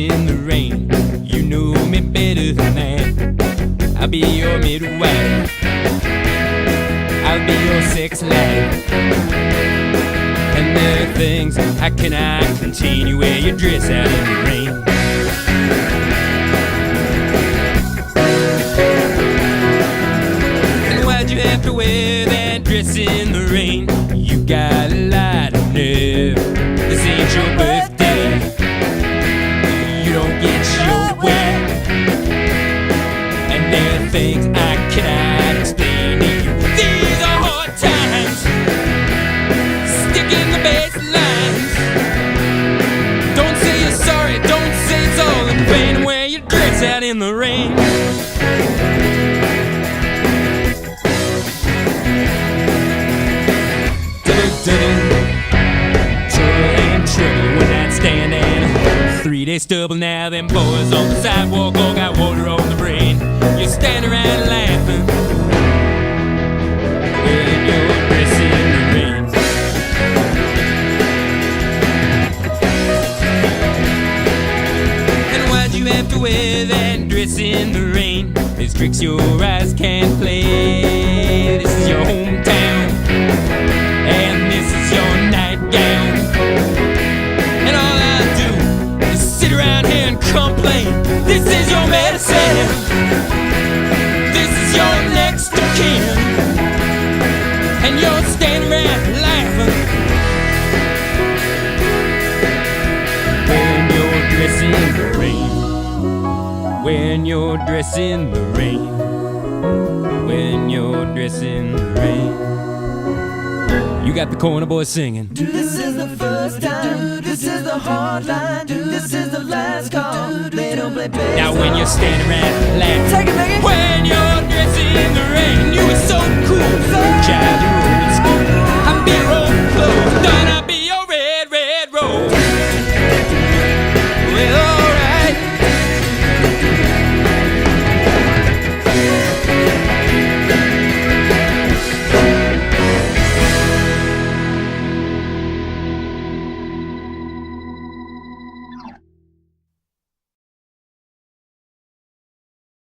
in the rain. You know me better than that. I'll be your midwife, I'll be your sex life. And there are things I cannot continue where you dress out in the rain. And why'd you have to wear that dress in the rain? You got a lot of nerve. This ain't your birthday, you don't get your way. And there are things I cannot explain to you. These are hard times, stick in the baselines. Don't say you're sorry, don't say it's all in vain. Wear your dress out in the rain. Three-day stubble now, them boys on the sidewalk all got water on the brain. You stand around laughing when you're dressing in the rain. And why'd you have to wear that dress in the rain? There's tricks your eyes can't play. This is your hometown, and this is your nightgown. And all I do is sit around here and complain. This is your medicine, this is your next of kin, and you're standing around laughing when you're dressing in the rain. When you're dressing the rain. When you're dressing the rain. You got the corner boys singing. This is the first time, this is the hard line, this is the last call. They don't play bass. Now when you're standing around laughing, take it, when you're dressing in the rain, you were so cool, child.